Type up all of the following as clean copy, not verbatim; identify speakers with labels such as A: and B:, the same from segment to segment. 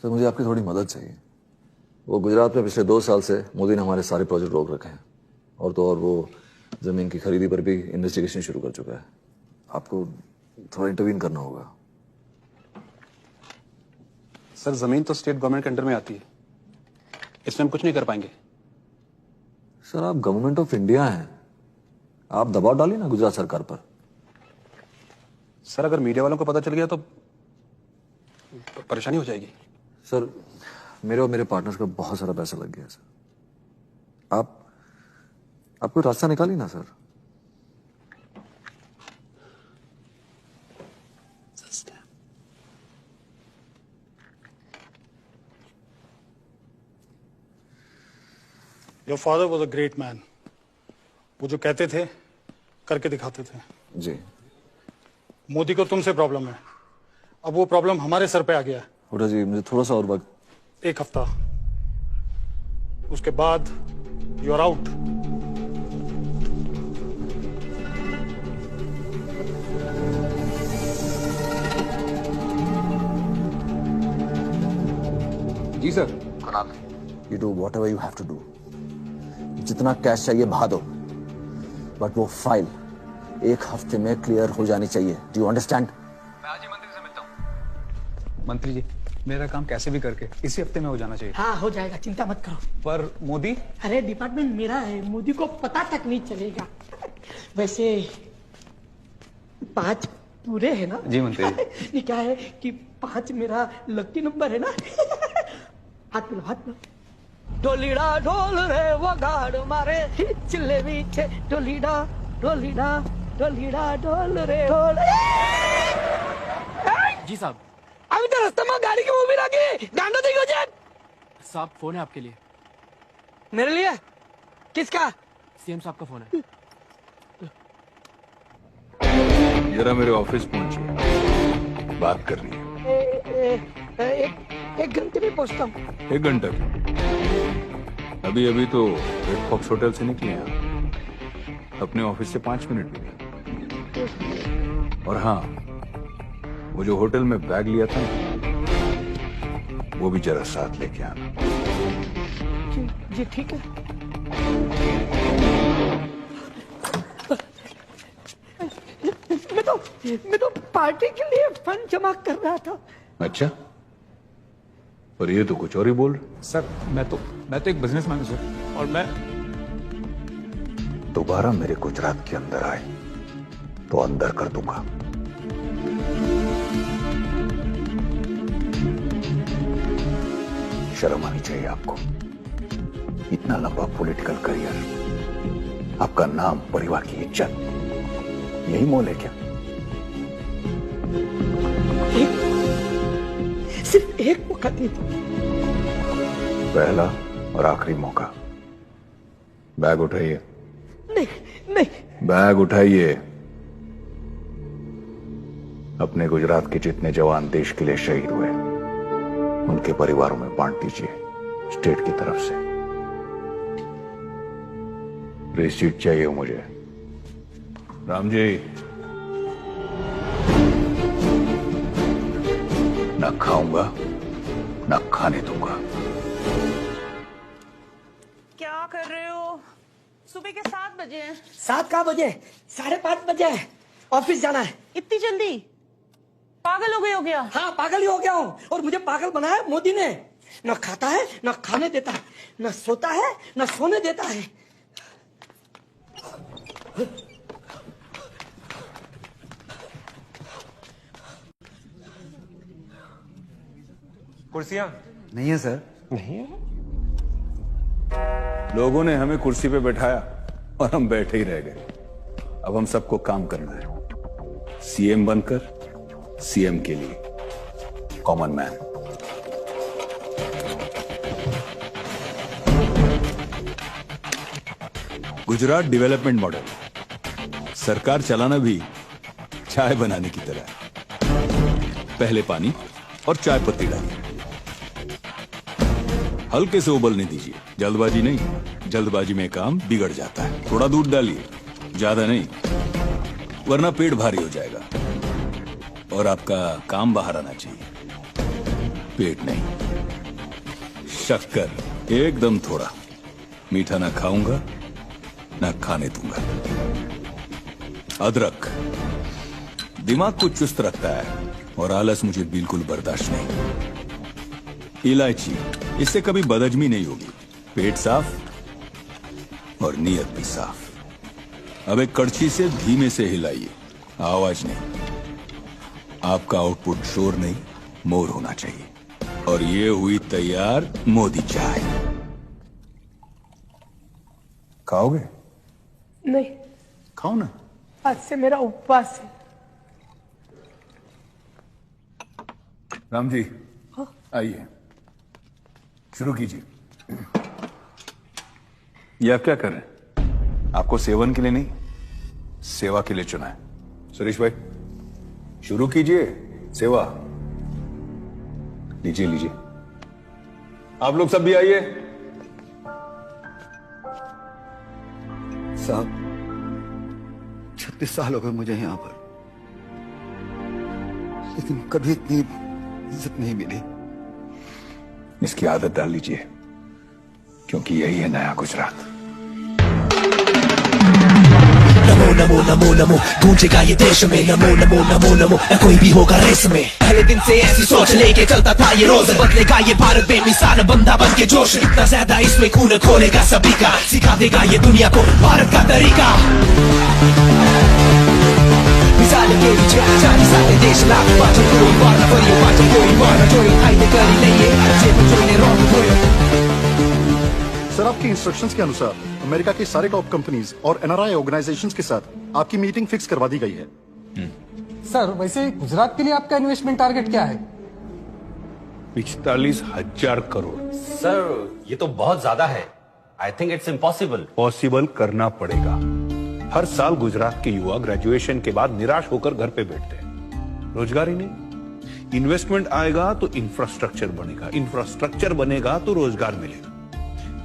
A: Sir मुझे आपकी थोड़ी मदद चाहिए। वो गुजरात में पिछले 2 साल से मोदी ने हमारे सारे प्रोजेक्ट रोक रखे हैं, और तो और वो जमीन की खरीदी पर भी इन्वेस्टिगेशन शुरू कर चुका है। आपको थोड़ा इंटरवीन करना होगा।
B: सर जमीन तो स्टेट गवर्नमेंट के अंडर में आती है, इसमें हम कुछ नहीं कर पाएंगे।
A: सर आप गवर्नमेंट ऑफ इंडिया हैं, आप दबाव डालिए ना गुजरात सरकार पर।
B: सर अगर मीडिया वालों को पता चल गया तो परेशानी हो जाएगी।
A: सर मेरे और मेरे पार्टनर्स का बहुत सारा पैसा लग गया है सर। आप कोई रास्ता निकालिए ना sir.
C: Your father was a great man. वो जो कहते थे करके दिखाते थे।
A: जी।
C: मोदी को तुमसे प्रॉब्लम है, अब वो प्रॉब्लम हमारे सर पे आ गया है।
A: हुड्डा जी मुझे थोड़ा सा और वक्त।
C: 1 हफ्ता, उसके बाद यू आर आउट।
B: जी sir.
D: Kunal, you do whatever you have to do. जितना कैश चाहिए बहा दो, बट वो फाइल 1 हफ्ते में क्लियर हो जानी चाहिए। Do you understand?
B: मैं आज ही मंत्री से मिलता हूँ। मंत्री जी मेरा काम कैसे भी करके इसी हफ्ते में हो जाना चाहिए।
E: हाँ हो जाएगा, चिंता मत करो।
B: पर मोदी?
E: अरे डिपार्टमेंट मेरा है, मोदी को पता तक नहीं चलेगा। वैसे 5 पूरे है ना?
B: जी मंत्री।
E: ये क्या है कि 5 मेरा लकी नंबर है ना। हाथ मिलो, हाथ मिलो। डोलीडा ढोल रे वगाड़ मारे चिल्ले बीचे, डोलीडा डोलीडा डोलीडा ढोल रे ढोल।
F: जी साहब।
E: अभी तो रास्ते में गाड़ी की मूवी लगी, गाना देखो जी।
F: साहब फोन है आपके लिए।
E: मेरे लिए? किसका?
F: सीएम साहब का फोन है।
G: जरा मेरे ऑफिस पहुंचिए, बात करनी है।
E: एक घंटे में पहुंचता हूँ।
G: 1 घंटा? अभी अभी तो रेड फॉक्स होटल से निकले हैं, अपने ऑफिस से 5 मिनट में। और हाँ, वो जो होटल में बैग लिया था ना, वो भी जरा साथ लेके आना।
E: जी ठीक है। मैं तो पार्टी के लिए फंड जमा कर रहा था।
G: अच्छा, और ये तो कुछ और ही बोल रहे।
B: सर मैं तो एक बिजनेसमैन हूँ सर, और मैं
G: दोबारा मेरे गुजरात के अंदर आए तो अंदर कर दूंगा। शर्म आनी चाहिए आपको। इतना लंबा पॉलिटिकल करियर, आपका नाम, परिवार की इज्जत, यही मोल है क्या?
E: सिर्फ एक मौका दे दो।
G: पहला और आखिरी मौका। बैग उठाइए।
E: नहीं नहीं।
G: बैग उठाइए। अपने गुजरात के जितने जवान देश के लिए शहीद हुए, उनके परिवारों में बांट दीजिए, स्टेट की तरफ से। रिसीट चाहिए मुझे। राम जी, न खाऊंगा न खाने दूंगा।
H: क्या कर रहे हो? सुबह के 7 बजे हैं।
E: 7 का बजे? 5:30 बजे है, ऑफिस जाना है।
H: इतनी जल्दी? पागल हो गए हो क्या?
E: हाँ पागल ही हो गया हूँ, और मुझे पागल बनाया मोदी ने। न खाता है, न खाने देता है, न सोता है, न सोने देता है।
B: कुर्सियां
I: नहीं है सर।
B: नहीं है।
G: लोगों ने हमें कुर्सी पे बैठाया और हम बैठे ही रह गए। अब हम सबको काम करना है, सीएम बनकर सीएम के लिए, common man. Gujarat development model, सरकार चलाना भी चाय बनाने की तरह है। पहले पानी और चाय पत्ती डालिए, हल्के से उबलने दीजिए, जल्दबाजी नहीं। जल्दबाजी में काम बिगड़ जाता है। थोड़ा दूध डालिए, ज्यादा नहीं, वरना पेट भारी हो जाएगा और आपका काम बाहर आना चाहिए, पेट नहीं। शक्कर एकदम थोड़ा, मीठा ना खाऊंगा ना खाने दूंगा। अदरक दिमाग को चुस्त रखता है और आलस मुझे बिल्कुल बर्दाश्त नहीं। इलायची, इससे कभी बदहजमी नहीं होगी, पेट साफ और नीयत भी साफ। अब एक कड़छी से धीमे से हिलाइए, आवाज नहीं। आपका आउटपुट शोर नहीं, मोर होना चाहिए। और ये हुई तैयार मोदी चाय। खाओगे?
E: नहीं,
G: खाओ ना।
E: आज से मेरा उपवास है।
G: राम जी आइए, शुरू कीजिए। ये आप क्या कर रहे हैं? आपको सेवन के लिए नहीं, सेवा के लिए चुना है। सुरेश भाई शुरू कीजिए सेवा। लीजिए लीजिए, आप लोग सब भी आइए।
I: साहब 36 साल हो गए मुझे यहां पर, लेकिन कभी इतनी इज्जत नहीं मिली।
G: इसकी आदत डाल लीजिए, क्योंकि यही है नया गुजरात।
J: नमो नमो नमो नमो गूंजेगा ये देश में, नमो नमो नमो नमो कोई भी होगा रेस में। पहले दिन से ऐसी सोच लेके चलता था ये रोज, बदलेगा ये भारत बेमिसाल बंदा बन के जोश। इतना ज्यादा इसमें खून खोलेगा सभी का, सिखा देगा ये दुनिया को भारत का तरीका। मिसाल के पीछे चाली साले देश लाख पाचो कोई मारना पड़ियो, पाचो कोई मारना जोई आईने करी नहीं है जे तो जोईने रोक होयो।
K: सर आपकी इंस्ट्रक्शंस के अनुसार अमेरिका की सारे टॉप कंपनीज और एनआरआई ऑर्गेनाइजेशंस के साथ आपकी मीटिंग फिक्स करवा दी गई है।
L: सर वैसे गुजरात के लिए आपका इन्वेस्टमेंट टारगेट क्या है?
G: 45,000 करोड़।
M: सर ये तो बहुत ज्यादा है। I think it's impossible.
G: Possible करना पड़ेगा। हर साल गुजरात के युवा ग्रेजुएशन के बाद निराश होकर घर पे बैठते हैं। रोजगार ही नहीं, इन्वेस्टमेंट आएगा तो इंफ्रास्ट्रक्चर बनेगा, इंफ्रास्ट्रक्चर बनेगा तो रोजगार मिलेगा।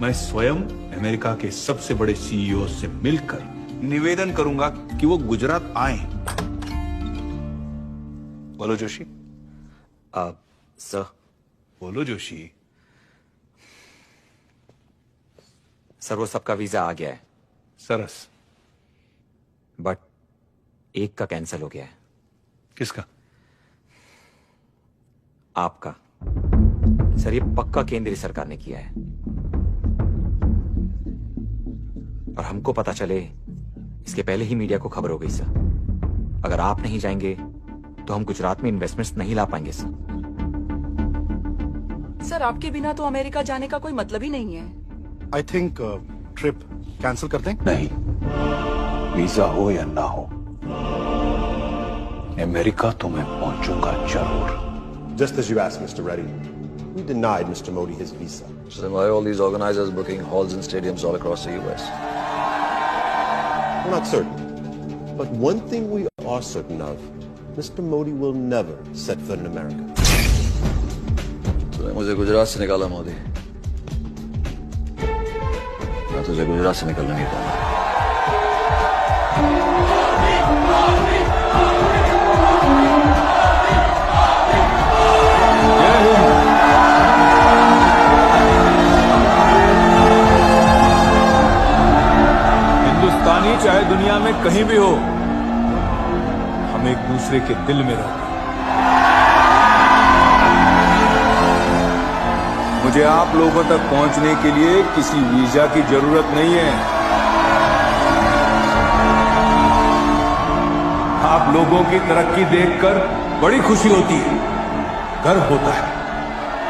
G: मैं स्वयं अमेरिका के सबसे बड़े सीईओ से मिलकर निवेदन करूंगा कि वो गुजरात आए। बोलो जोशी।
M: सर
G: बोलो जोशी।
M: सर वो सबका वीजा आ गया है।
G: सरस।
M: बट एक का कैंसिल हो गया है।
G: किसका?
M: आपका। सर ये पक्का केंद्रीय सरकार ने किया है, और हमको पता चले इसके पहले ही मीडिया को खबर हो गई सर। अगर आप नहीं जाएंगे तो हम गुजरात में इन्वेस्टमेंट्स नहीं ला पाएंगे सर।
H: सर आपके बिना तो अमेरिका जाने का कोई मतलब ही नहीं है।
K: आई थिंक ट्रिप कैंसिल कर दें।
G: नहीं, वीजा हो या ना हो, अमेरिका तो मैं पहुंचूंगा जरूर।
N: Just as you asked, Mr. Reddy, we denied Mr. Modi his visa.
A: So why are all these organizers booking halls and stadiums all across the US?
N: We're not certain. But one thing we are certain of, Mr. Modi will never set foot in America.
A: तो मुझे गुजरात से निकाला मोदी, मैं तुझे गुजरात से निकलने नहीं दूंगा।
G: हिंदुस्तानी चाहे दुनिया में कहीं भी हो, हम एक दूसरे के दिल में रहते हैं। मुझे आप लोगों तक पहुंचने के लिए किसी वीजा की जरूरत नहीं है। आप लोगों की तरक्की देखकर बड़ी खुशी होती है, गर्व होता है।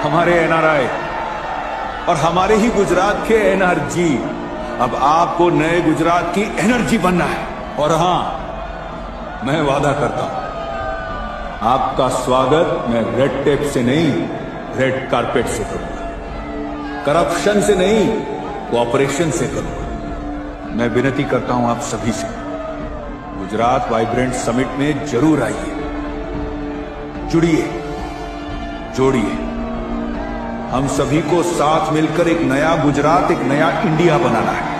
G: हमारे एनआरआई और हमारे ही गुजरात के एनआरजी, अब आपको नए गुजरात की एनर्जी बनना है। और हां, मैं वादा करता हूं, आपका स्वागत मैं रेड टेप से नहीं, रेड कारपेट से करूंगा। करप्शन से नहीं, कोऑपरेशन से करूंगा। मैं विनती करता हूं आप सभी से, गुजरात वाइब्रेंट समिट में जरूर आइए, जुड़िए, जोड़िए। हम सभी को साथ मिलकर एक नया गुजरात, एक नया इंडिया बनाना है।